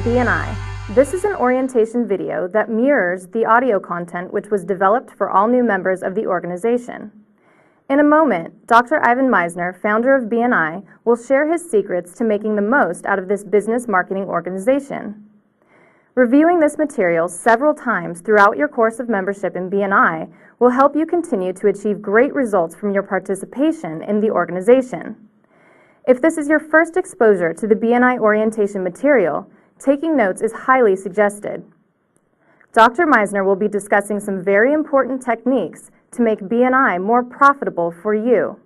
BNI. This is an orientation video that mirrors the audio content which was developed for all new members of the organization. In a moment, Dr. Ivan Meisner, founder of BNI, will share his secrets to making the most out of this business marketing organization. Reviewing this material several times throughout your course of membership in BNI will help you continue to achieve great results from your participation in the organization. If this is your first exposure to the BNI orientation material, taking notes is highly suggested. Dr. Meisner will be discussing some very important techniques to make BNI more profitable for you.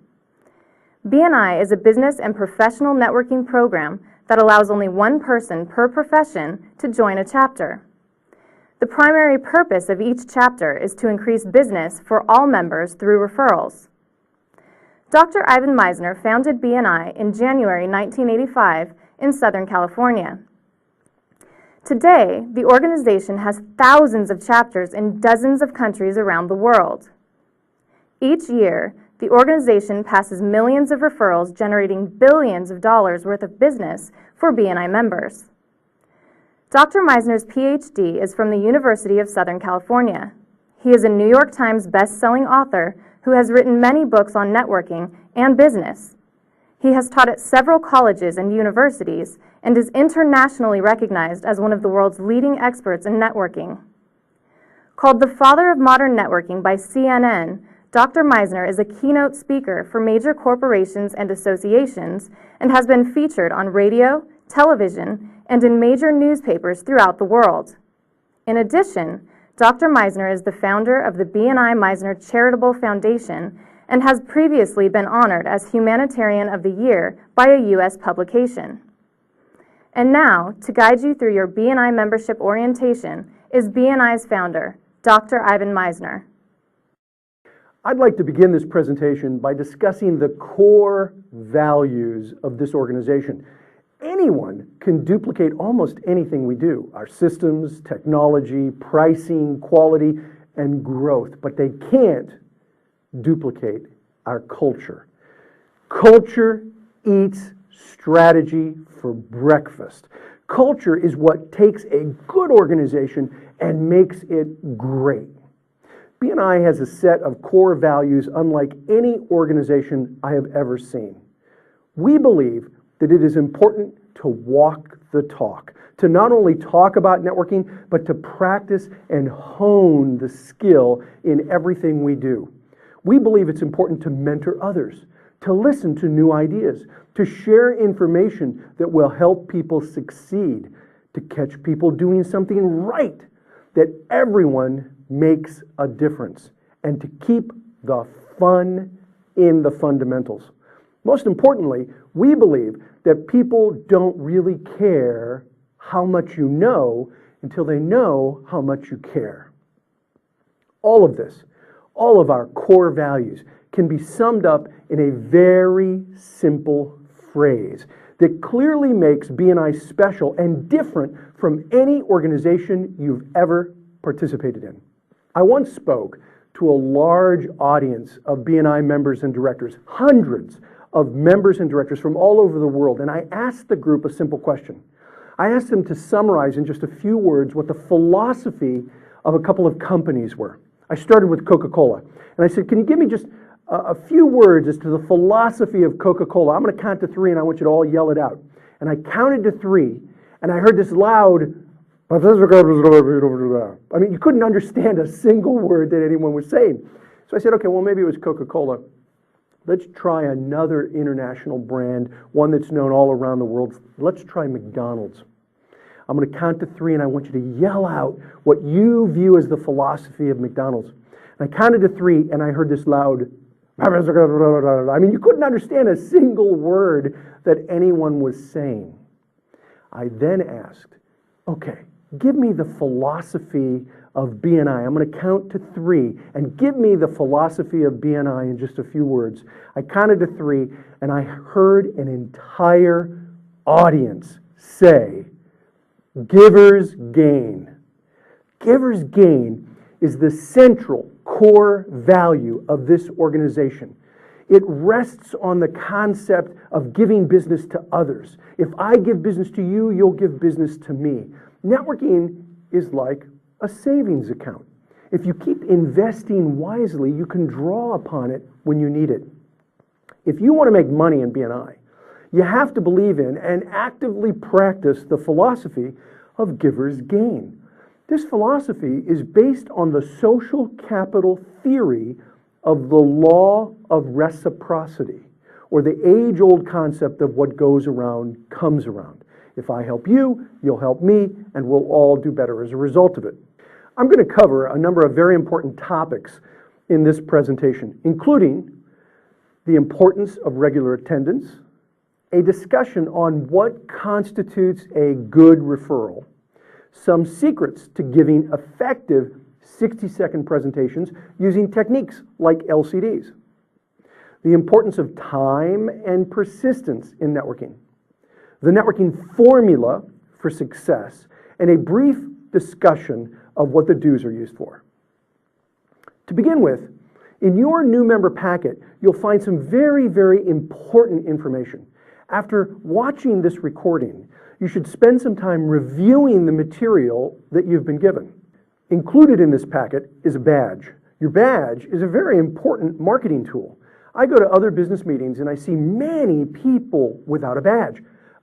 BNI is a business and professional networking program that allows only one person per profession to join a chapter. The primary purpose of each chapter is to increase business for all members through referrals. Dr. Ivan Meisner founded BNI in January 1985 in Southern California. Today, the organization has thousands of chapters in dozens of countries around the world. Each year, the organization passes millions of referrals, generating billions of dollars worth of business for BNI members. Dr. Meisner's PhD is from the University of Southern California. He is a New York Times best-selling author who has written many books on networking and business. He has taught at several colleges and universities and is internationally recognized as one of the world's leading experts in networking. Called the father of modern networking by CNN, Dr. Meisner is a keynote speaker for major corporations and associations and has been featured on radio, television, and in major newspapers throughout the world. In addition, Dr. Meisner is the founder of the BNI Meisner Charitable Foundation and has previously been honored as Humanitarian of the Year by a U.S. publication. And now, to guide you through your BNI membership orientation, is BNI's founder, Dr. Ivan Meisner. I'd like to begin this presentation by discussing the core values of this organization. Anyone can duplicate almost anything we do, our systems, technology, pricing, quality, and growth, but they can't duplicate our culture. Culture eats strategy for breakfast. Culture is what takes a good organization and makes it great. BNI has a set of core values unlike any organization I have ever seen. We believe that it is important to walk the talk, to not only talk about networking, but to practice and hone the skill in everything we do. We believe it's important to mentor others, to listen to new ideas, to share information that will help people succeed, to catch people doing something right, that everyone makes a difference, and to keep the fun in the fundamentals. Most importantly, we believe that people don't really care how much you know until they know how much you care. All of this, all of our core values, can be summed up in a very simple phrase that clearly makes BNI special and different from any organization you've ever participated in. I once spoke to a large audience of BNI members and directors, hundreds of members and directors from all over the world, and I asked the group a simple question. I asked them to summarize in just a few words what the philosophy of a couple of companies were. I started with Coca-Cola, and I said, can you give me just a few words as to the philosophy of Coca-Cola? I'm going to count to three, and I want you to all yell it out. And I counted to three, and I heard this loud, I mean, you couldn't understand a single word that anyone was saying. So I said, okay, well, maybe it was Coca-Cola. Let's try another international brand, one that's known all around the world. Let's try McDonald's. I'm going to count to three, and I want you to yell out what you view as the philosophy of McDonald's. And I counted to three, and I heard this loud, I mean, you couldn't understand a single word that anyone was saying. I then asked, okay, give me the philosophy of BNI. I'm going to count to three, and give me the philosophy of BNI in just a few words. I counted to three, and I heard an entire audience say, givers gain. Givers gain is the central core value of this organization. It rests on the concept of giving business to others. If I give business to you, you'll give business to me. Networking is like a savings account. If you keep investing wisely, you can draw upon it when you need it. If you want to make money in BNI, you have to believe in and actively practice the philosophy of giver's gain. This philosophy is based on the social capital theory of the law of reciprocity, or the age-old concept of what goes around comes around. If I help you, you'll help me, and we'll all do better as a result of it. I'm going to cover a number of very important topics in this presentation, including the importance of regular attendance, a discussion on what constitutes a good referral, some secrets to giving effective 60-second presentations using techniques like LCDs, the importance of time and persistence in networking, the networking formula for success, and a brief discussion of what the do's are used for. To begin with, in your new member packet, you'll find some very, very important information. After watching this recording, you should spend some time reviewing the material that you've been given. Included in this packet is a badge. Your badge is a very important marketing tool. I go to other business meetings and I see many people without a badge.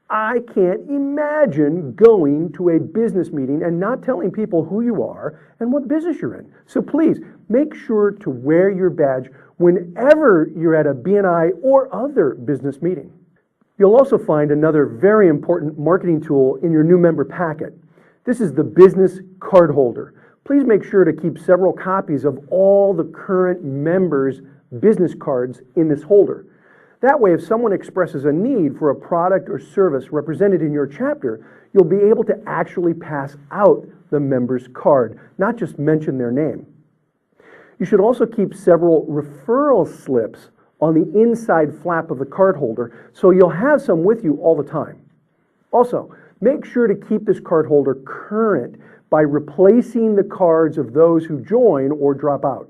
I can't imagine going to a business meeting and not telling people who you are and what business you're in. So please, make sure to wear your badge whenever you're at a BNI or other business meeting. You'll also find another very important marketing tool in your new member packet. This is the business card holder. Please make sure to keep several copies of all the current members' business cards in this holder. That way, if someone expresses a need for a product or service represented in your chapter, you'll be able to actually pass out the member's card, not just mention their name. You should also keep several referral slips on the inside flap of the card holder, so you'll have some with you all the time. Also, make sure to keep this card holder current by replacing the cards of those who join or drop out.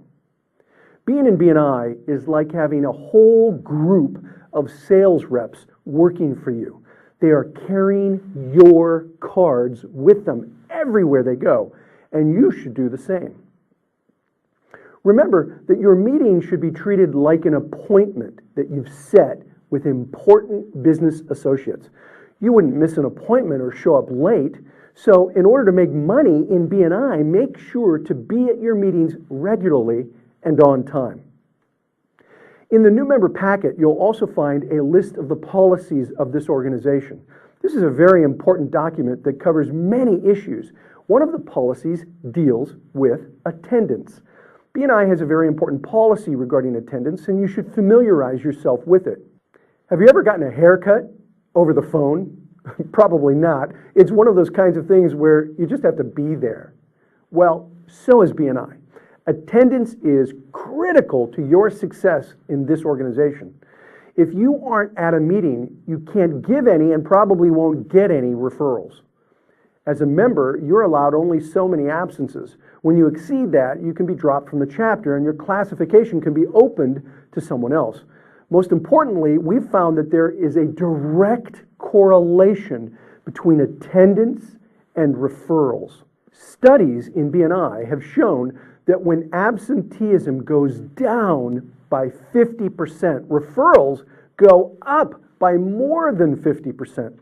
Being in BNI is like having a whole group of sales reps working for you. They are carrying your cards with them everywhere they go, and you should do the same. Remember that your meeting should be treated like an appointment that you've set with important business associates. You wouldn't miss an appointment or show up late, so in order to make money in BNI, make sure to be at your meetings regularly and on time. In the new member packet, you'll also find a list of the policies of this organization. This is a very important document that covers many issues. One of the policies deals with attendance. BNI has a very important policy regarding attendance, and you should familiarize yourself with it. Have you ever gotten a haircut over the phone? Probably not. It's one of those kinds of things where you just have to be there. Well, so is BNI. Attendance is critical to your success in this organization. If you aren't at a meeting, you can't give any and probably won't get any referrals. As a member, you're allowed only so many absences. When you exceed that, you can be dropped from the chapter and your classification can be opened to someone else. Most importantly, we've found that there is a direct correlation between attendance and referrals. Studies in BNI have shown that when absenteeism goes down by 50%, referrals go up by more than 50%.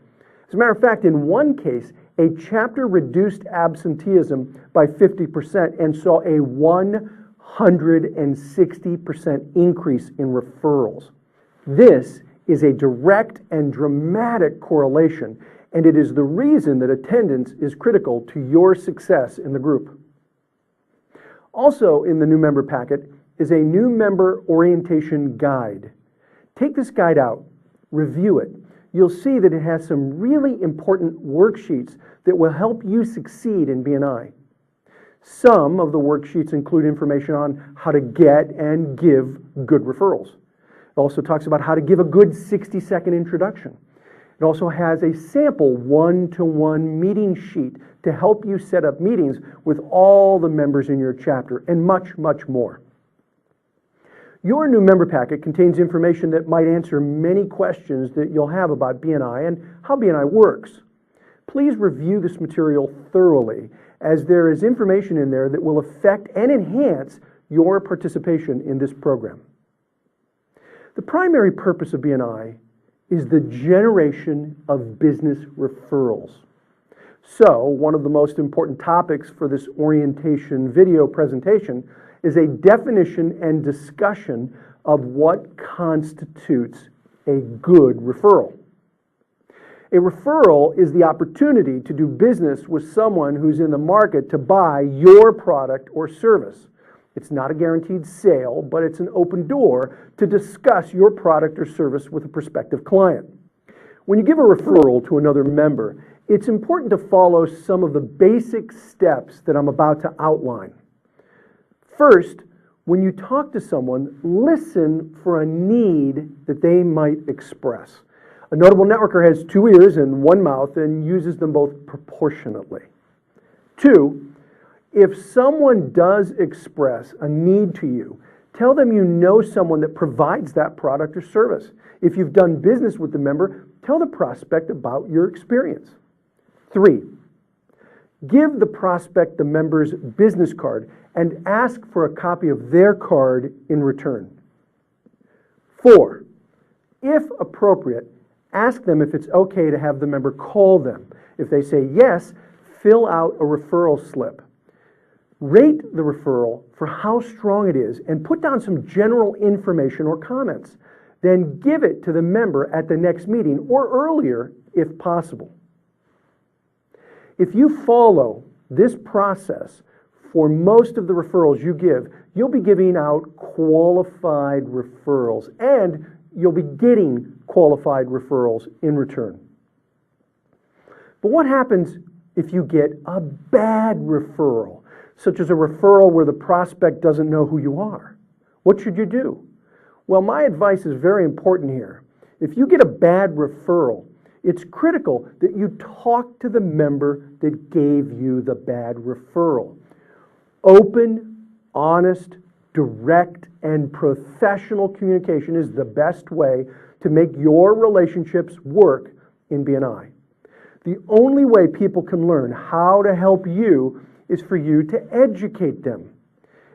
As a matter of fact, in one case, a chapter reduced absenteeism by 50% and saw a 160% increase in referrals. This is a direct and dramatic correlation, and it is the reason that attendance is critical to your success in the group. Also in the new member packet is a new member orientation guide. Take this guide out, review it. You'll see that it has some really important worksheets that will help you succeed in BNI. Some of the worksheets include information on how to get and give good referrals. It also talks about how to give a good 60-second introduction. It also has a sample one-to-one meeting sheet to help you set up meetings with all the members in your chapter, and much, much more. Your new member packet contains information that might answer many questions that you'll have about BNI and how BNI works. Please review this material thoroughly, as there is information in there that will affect and enhance your participation in this program. The primary purpose of BNI is the generation of business referrals. So, one of the most important topics for this orientation video presentation is a definition and discussion of what constitutes a good referral. A referral is the opportunity to do business with someone who's in the market to buy your product or service. It's not a guaranteed sale, but it's an open door to discuss your product or service with a prospective client. When you give a referral to another member, it's important to follow some of the basic steps that I'm about to outline. First, when you talk to someone, listen for a need that they might express. A notable networker has 2 ears and 1 mouth and uses them both proportionately. 2, if someone does express a need to you, tell them you know someone that provides that product or service. If you've done business with the member, tell the prospect about your experience. 3, give the prospect the member's business card and ask for a copy of their card in return. 4, if appropriate, ask them if it's okay to have the member call them. If they say yes, fill out a referral slip. Rate the referral for how strong it is and put down some general information or comments. Then give it to the member at the next meeting or earlier if possible. If you follow this process for most of the referrals you give, you'll be giving out qualified referrals and you'll be getting qualified referrals in return. But what happens if you get a bad referral, such as a referral where the prospect doesn't know who you are? What should you do? Well, my advice is very important here. If you get a bad referral, it's critical that you talk to the member that gave you the bad referral. Open, honest, direct, and professional communication is the best way to make your relationships work in BNI. The only way people can learn how to help you is for you to educate them.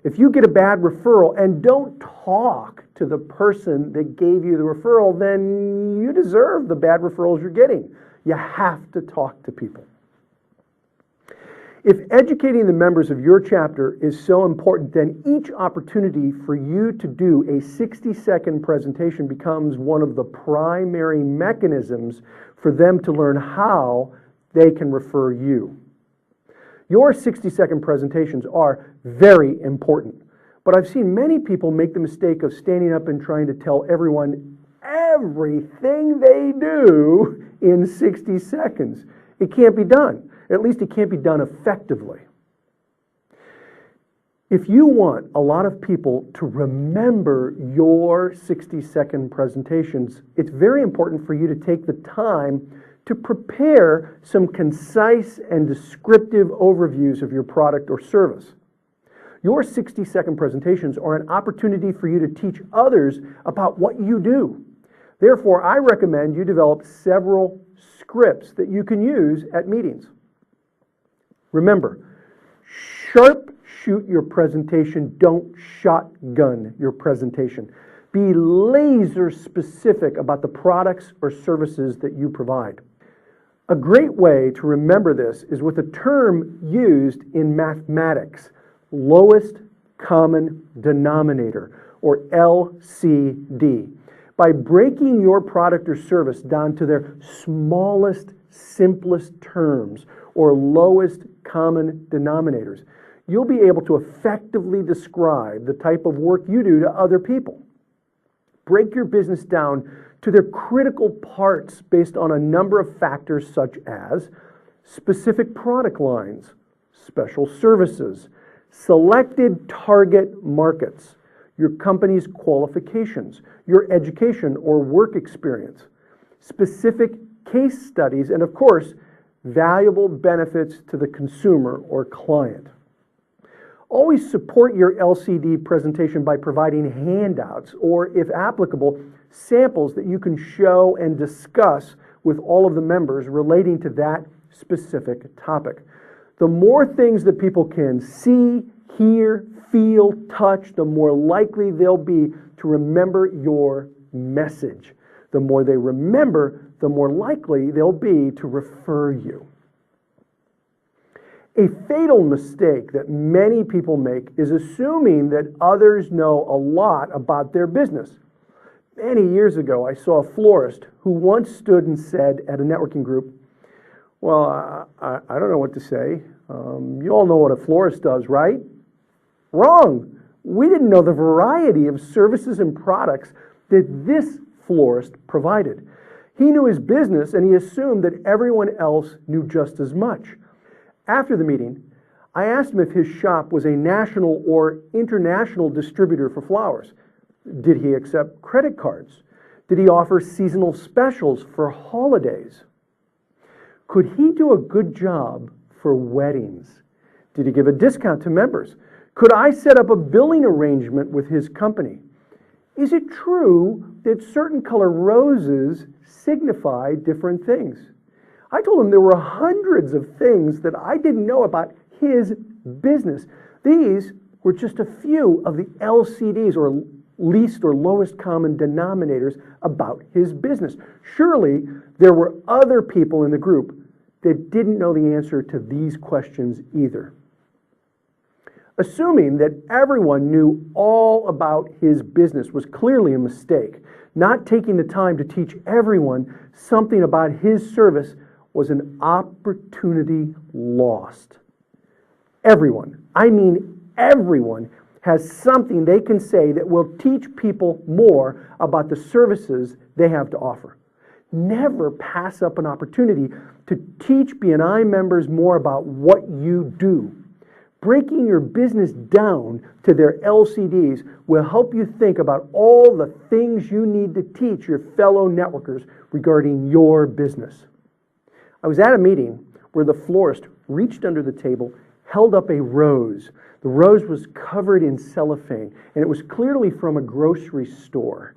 If you get a bad referral and don't talk to the person that gave you the referral, then you deserve the bad referrals you're getting. You have to talk to people. If educating the members of your chapter is so important, then each opportunity for you to do a 60-second presentation becomes one of the primary mechanisms for them to learn how they can refer you. Your 60-second presentations are very important, but I've seen many people make the mistake of standing up and trying to tell everyone everything they do in 60 seconds. It can't be done. At least it can't be done effectively. If you want a lot of people to remember your 60-second presentations, it's very important for you to take the time to prepare some concise and descriptive overviews of your product or service. Your 60-second presentations are an opportunity for you to teach others about what you do. Therefore, I recommend you develop several scripts that you can use at meetings. Remember, sharp shoot your presentation, don't shotgun your presentation. Be laser specific about the products or services that you provide. A great way to remember this is with a term used in mathematics, lowest common denominator, or LCD. By breaking your product or service down to their smallest, simplest terms, or lowest common denominators, you'll be able to effectively describe the type of work you do to other people. Break your business down to their critical parts based on a number of factors such as specific product lines, special services, selected target markets, your company's qualifications, your education or work experience, specific case studies, and of course, valuable benefits to the consumer or client. Always support your LCD presentation by providing handouts or, if applicable, samples that you can show and discuss with all of the members relating to that specific topic. The more things that people can see, hear, feel, touch, the more likely they'll be to remember your message. The more they remember, the more likely they'll be to refer you. A fatal mistake that many people make is assuming that others know a lot about their business. Many years ago, I saw a florist who once stood and said at a networking group, "Well, I don't know what to say. You all know what a florist does, right?" Wrong. We didn't know the variety of services and products that this florist provided. He knew his business and he assumed that everyone else knew just as much. After the meeting, I asked him if his shop was a national or international distributor for flowers. Did he accept credit cards? Did he offer seasonal specials for holidays? Could he do a good job for weddings? Did he give a discount to members? Could I set up a billing arrangement with his company? Is it true that certain color roses signify different things? I told him there were hundreds of things that I didn't know about his business. These were just a few of the LCDs, or least or lowest common denominators, about his business. Surely there were other people in the group that didn't know the answer to these questions either. Assuming that everyone knew all about his business was clearly a mistake. Not taking the time to teach everyone something about his service was an opportunity lost. Everyone, I mean everyone, has something they can say that will teach people more about the services they have to offer. Never pass up an opportunity to teach BNI members more about what you do. Breaking your business down to their LCDs will help you think about all the things you need to teach your fellow networkers regarding your business. I was at a meeting where the florist reached under the table, held up a rose. The rose was covered in cellophane, and it was clearly from a grocery store.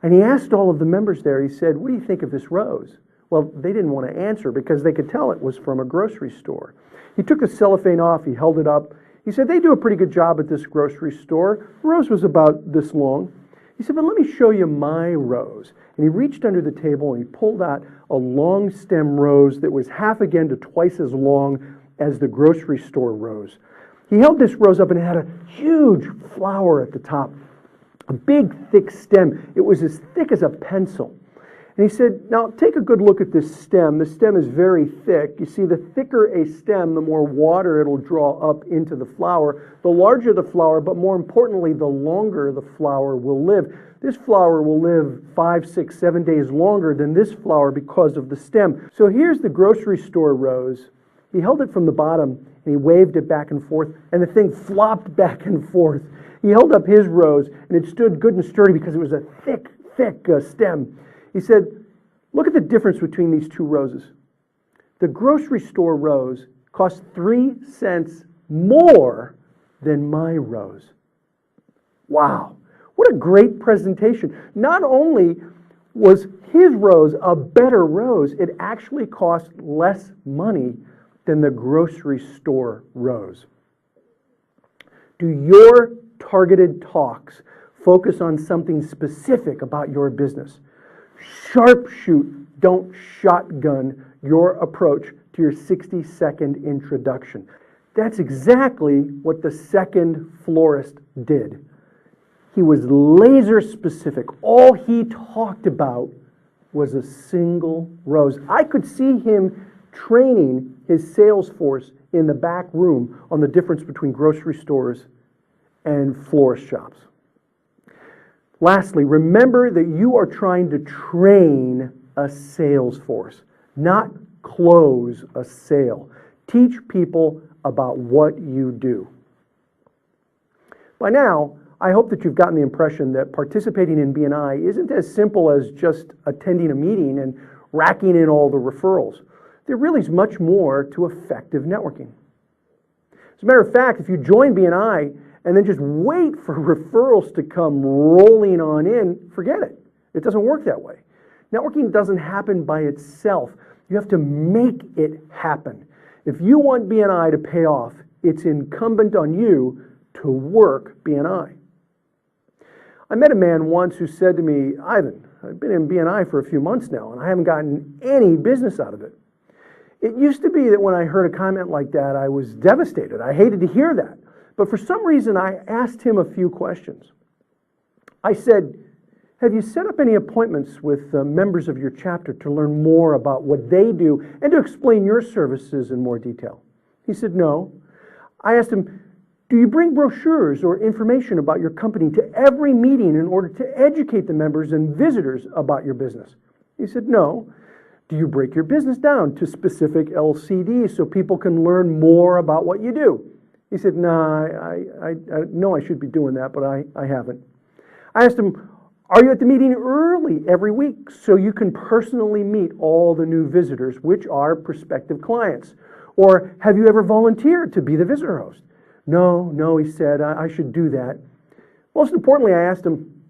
And he asked all of the members there, he said, "What do you think of this rose?" Well, they didn't want to answer because they could tell it was from a grocery store. He took the cellophane off, he held it up. He said, "They do a pretty good job at this grocery store." The rose was about this long. He said, "But let me show you my rose." And he reached under the table and he pulled out a long stem rose that was half again to twice as long as the grocery store rose. He held this rose up and it had a huge flower at the top, a big thick stem. It was as thick as a pencil. And he said, "Now take a good look at this stem. The stem is very thick. You see, the thicker a stem, the more water it'll draw up into the flower. The larger the flower, but more importantly, the longer the flower will live. This flower will live 5, 6, 7 days longer than this flower because of the stem." So here's the grocery store rose. He held it from the bottom and he waved it back and forth, and the thing flopped back and forth. He held up his rose and it stood good and sturdy because it was a thick stem. He said, "Look at the difference between these two roses. The grocery store rose cost 3 cents more than my rose." Wow, what a great presentation. Not only was his rose a better rose, it actually cost less money than the grocery store rose. Do your targeted talks focus on something specific about your business? Sharpshoot, don't shotgun your approach to your 60-second introduction. That's exactly what the second florist did. He was laser specific. All he talked about was a single rose. I could see him training his sales force in the back room on the difference between grocery stores and florist shops. Lastly, remember that you are trying to train a sales force, not close a sale. Teach people about what you do. By now, I hope that you've gotten the impression that participating in BNI isn't as simple as just attending a meeting and racking in all the referrals. There really is much more to effective networking. As a matter of fact, if you join BNI and then just wait for referrals to come rolling on in, forget it. It doesn't work that way. Networking doesn't happen by itself. You have to make it happen. If you want BNI to pay off, it's incumbent on you to work BNI. I met a man once who said to me, Ivan, I've been in BNI for a few months now and I haven't gotten any business out of it. It used to be that when I heard a comment like that, I was devastated. I hated to hear that. But for some reason, I asked him a few questions. I said, have you set up any appointments with members of your chapter to learn more about what they do and to explain your services in more detail? He said, no. I asked him, do you bring brochures or information about your company to every meeting in order to educate the members and visitors about your business? He said, no. Do you break your business down to specific LCDs so people can learn more about what you do? He said, no, I know I should be doing that, but I haven't. I asked him, are you at the meeting early every week so you can personally meet all the new visitors, which are prospective clients? Or have you ever volunteered to be the visitor host? No, he said, I should do that. Most importantly, I asked him,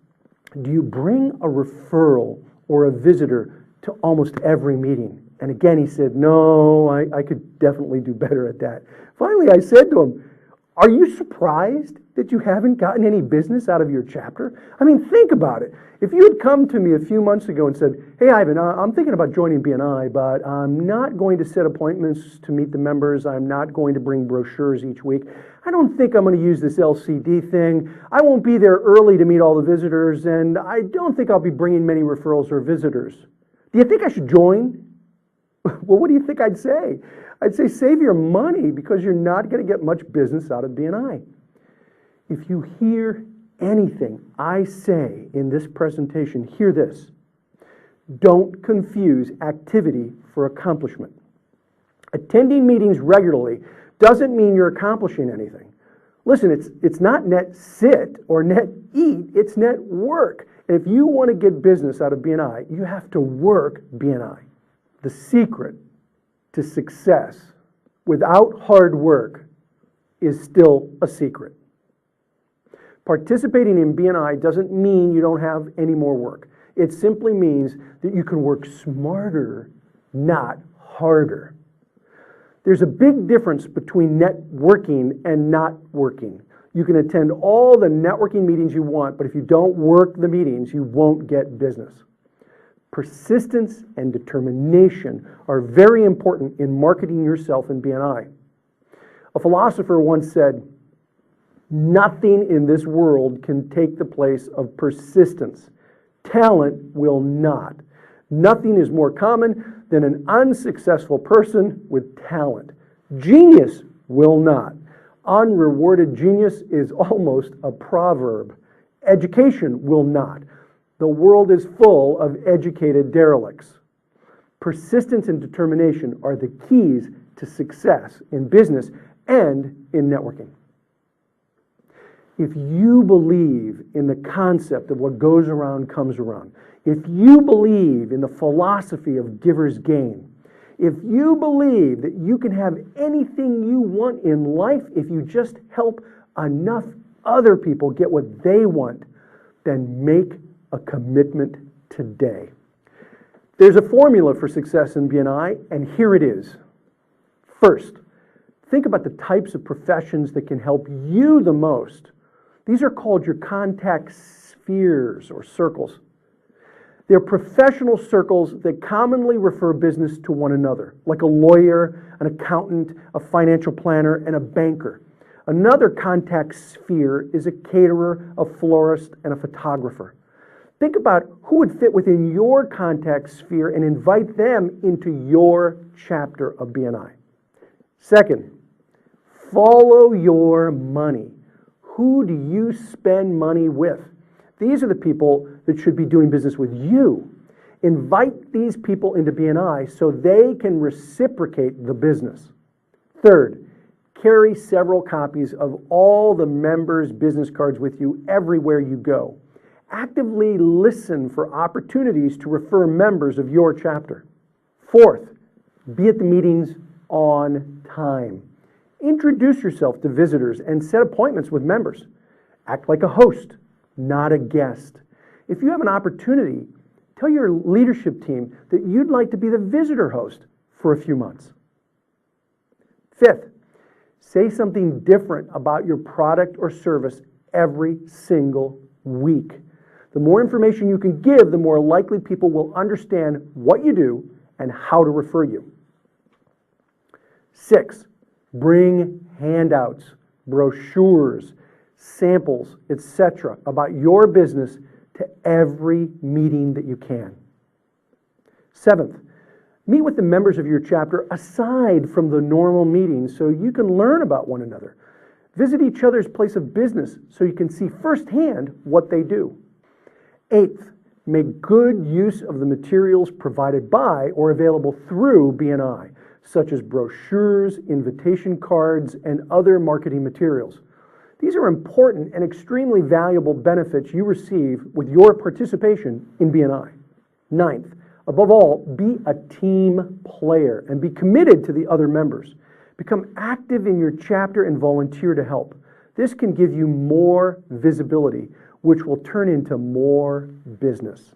do you bring a referral or a visitor to almost every meeting? And again, he said, no, I could definitely do better at that. Finally, I said to him, are you surprised that you haven't gotten any business out of your chapter? I mean, think about it. If you had come to me a few months ago and said, hey, Ivan, I'm thinking about joining BNI, but I'm not going to set appointments to meet the members. I'm not going to bring brochures each week. I don't think I'm going to use this LCD thing. I won't be there early to meet all the visitors, and I don't think I'll be bringing many referrals or visitors. Do you think I should join? Well, what do you think I'd say? I'd say save your money because you're not going to get much business out of BNI. If you hear anything I say in this presentation, hear this. Don't confuse activity for accomplishment. Attending meetings regularly doesn't mean you're accomplishing anything. Listen, it's not net sit or net eat, it's net work. And if you want to get business out of BNI, you have to work BNI. The secret to success without hard work is still a secret. Participating in BNI doesn't mean you don't have any more work. It simply means that you can work smarter, not harder. There's a big difference between networking and not working. You can attend all the networking meetings you want, but if you don't work the meetings, you won't get business. Persistence and determination are very important in marketing yourself in BNI. A philosopher once said, nothing in this world can take the place of persistence. Talent will not. Nothing is more common than an unsuccessful person with talent. Genius will not. Unrewarded genius is almost a proverb. Education will not. The world is full of educated derelicts. Persistence and determination are the keys to success in business and in networking. If you believe in the concept of what goes around comes around, if you believe in the philosophy of giver's gain, if you believe that you can have anything you want in life if you just help enough other people get what they want, then make a commitment today. There's a formula for success in BNI, and here it is. First, think about the types of professions that can help you the most. These are called your contact spheres or circles. They're professional circles that commonly refer business to one another, like a lawyer, an accountant, a financial planner, and a banker. Another contact sphere is a caterer, a florist, and a photographer. Think about who would fit within your contact sphere and invite them into your chapter of BNI. Second, follow your money. Who do you spend money with? These are the people that should be doing business with you. Invite these people into BNI so they can reciprocate the business. Third, carry several copies of all the members' business cards with you everywhere you go. Actively listen for opportunities to refer members of your chapter. Fourth, be at the meetings on time. Introduce yourself to visitors and set appointments with members. Act like a host, not a guest. If you have an opportunity, tell your leadership team that you'd like to be the visitor host for a few months. Fifth, say something different about your product or service every single week. The more information you can give, the more likely people will understand what you do and how to refer you. 6, bring handouts, brochures, samples, etc. about your business to every meeting that you can. 7th, meet with the members of your chapter aside from the normal meetings so you can learn about one another. Visit each other's place of business so you can see firsthand what they do. 8th, make good use of the materials provided by or available through BNI, such as brochures, invitation cards, and other marketing materials. These are important and extremely valuable benefits you receive with your participation in BNI. 9th, above all, be a team player and be committed to the other members. Become active in your chapter and volunteer to help. This can give you more visibility, which will turn into more business.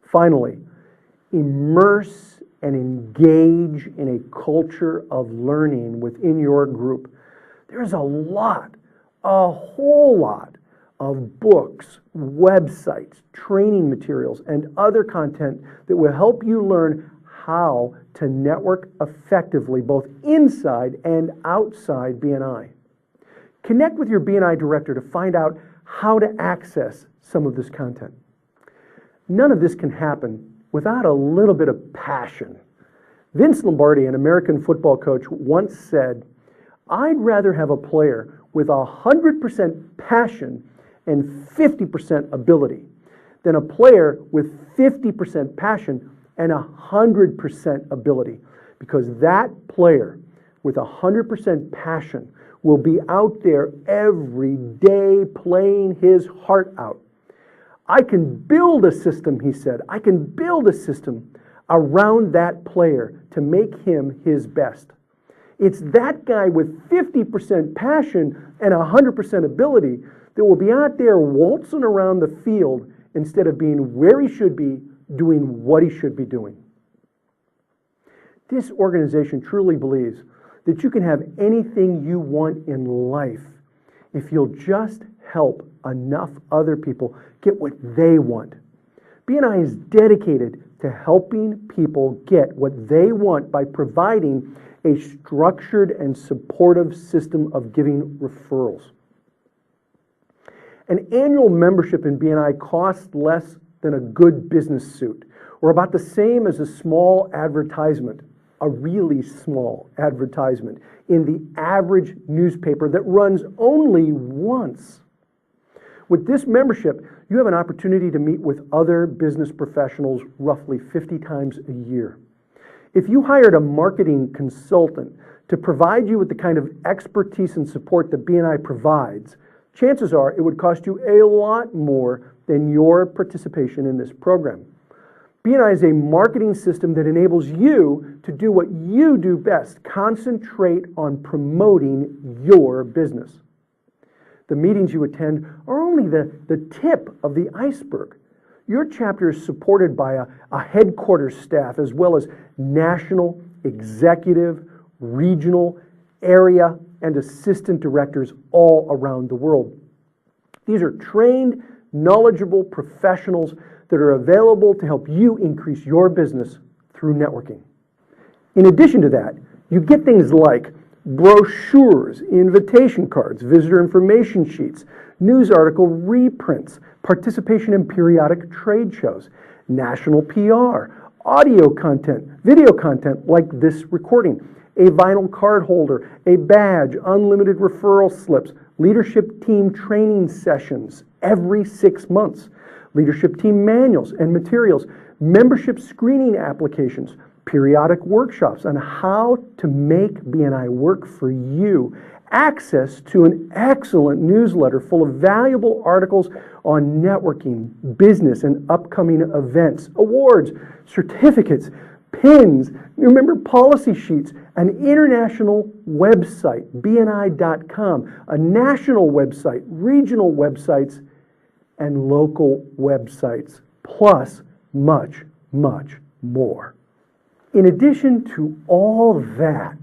Finally, immerse and engage in a culture of learning within your group. There's a whole lot of books, websites, training materials, and other content that will help you learn how to network effectively both inside and outside BNI. Connect with your BNI director to find out how to access some of this content. None of this can happen without a little bit of passion. Vince Lombardi, an American football coach, once said, "I'd rather have a player with 100% passion and 50% ability than a player with 50% passion and 100% ability, because that player with 100% passion will be out there every day playing his heart out. I can build a system," he said, "I can build a system around that player to make him his best. It's that guy with 50% passion and 100% ability that will be out there waltzing around the field instead of being where he should be, doing what he should be doing." This organization truly believes that you can have anything you want in life if you'll just help enough other people get what they want. BNI is dedicated to helping people get what they want by providing a structured and supportive system of giving referrals. An annual membership in BNI costs less than a good business suit, or about the same as a small advertisement, a really small advertisement, in the average newspaper that runs only once. With this membership, you have an opportunity to meet with other business professionals roughly 50 times a year. If you hired a marketing consultant to provide you with the kind of expertise and support that BNI provides, chances are it would cost you a lot more than your participation in this program. BNI is a marketing system that enables you to do what you do best: concentrate on promoting your business. The meetings you attend are only the tip of the iceberg. Your chapter is supported by a headquarters staff as well as national, executive, regional, area, and assistant directors all around the world. These are trained, knowledgeable professionals that are available to help you increase your business through networking. In addition to that, you get things like brochures, invitation cards, visitor information sheets, news article reprints, participation in periodic trade shows, national PR, audio content, video content like this recording, a vinyl card holder, a badge, unlimited referral slips, leadership team training sessions every 6 months, leadership team manuals and materials, membership screening applications, periodic workshops on how to make BNI work for you, access to an excellent newsletter full of valuable articles on networking, business, and upcoming events, awards, certificates, pins, new member policy sheets, an international website, BNI.com, a national website, regional websites, and local websites, plus much, much more. In addition to all that,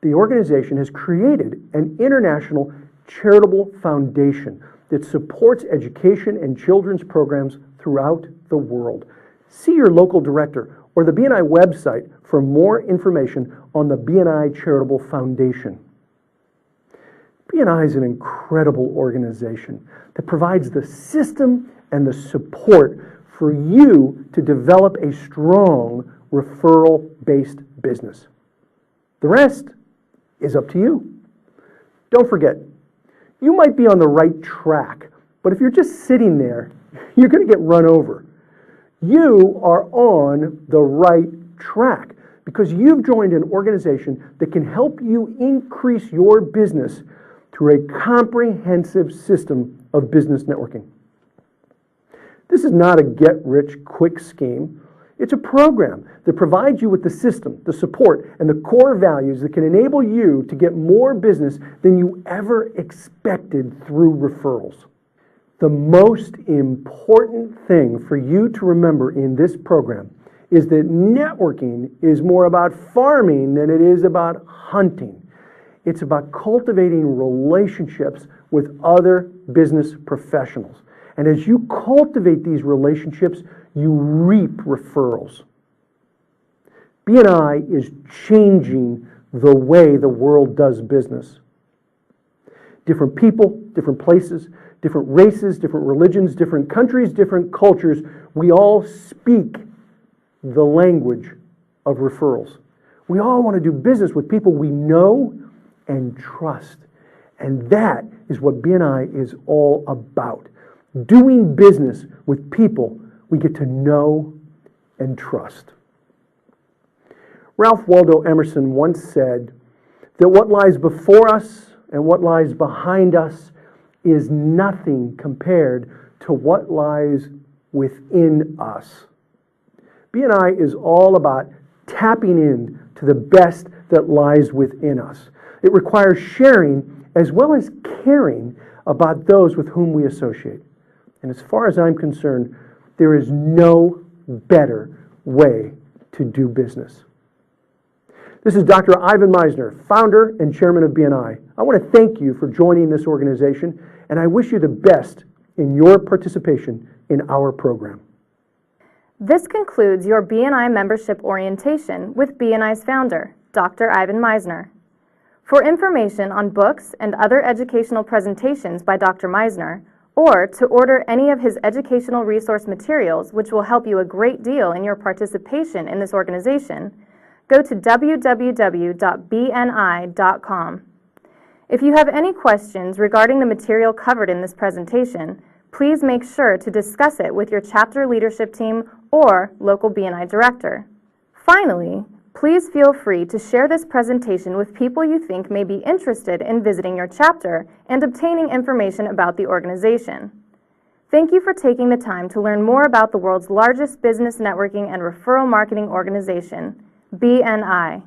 the organization has created an international charitable foundation that supports education and children's programs throughout the world. See your local director or the BNI website for more information on the BNI Charitable Foundation. BNI is an incredible organization that provides the system and the support for you to develop a strong referral-based business. The rest is up to you. Don't forget, you might be on the right track, but if you're just sitting there, you're going to get run over. You are on the right track because you've joined an organization that can help you increase your business through a comprehensive system of business networking. This is not a get-rich-quick scheme. It's a program that provides you with the system, the support, and the core values that can enable you to get more business than you ever expected through referrals. The most important thing for you to remember in this program is that networking is more about farming than it is about hunting. It's about cultivating relationships with other business professionals. And as you cultivate these relationships, you reap referrals. BNI is changing the way the world does business. Different people, different places, different races, different religions, different countries, different cultures, we all speak the language of referrals. We all want to do business with people we know and trust. And that is what BNI is all about. Doing business with people we get to know and trust. Ralph Waldo Emerson once said that what lies before us and what lies behind us is nothing compared to what lies within us. BNI is all about tapping in to the best that lies within us. It requires sharing as well as caring about those with whom we associate. And as far as I'm concerned, there is no better way to do business. This is Dr. Ivan Meisner, founder and chairman of BNI. I want to thank you for joining this organization, and I wish you the best in your participation in our program. This concludes your BNI membership orientation with BNI's founder, Dr. Ivan Meisner. For information on books and other educational presentations by Dr. Meisner, or to order any of his educational resource materials, which will help you a great deal in your participation in this organization, go to www.bni.com. If you have any questions regarding the material covered in this presentation, please make sure to discuss it with your chapter leadership team or local BNI director. Finally, please feel free to share this presentation with people you think may be interested in visiting your chapter and obtaining information about the organization. Thank you for taking the time to learn more about the world's largest business networking and referral marketing organization, BNI.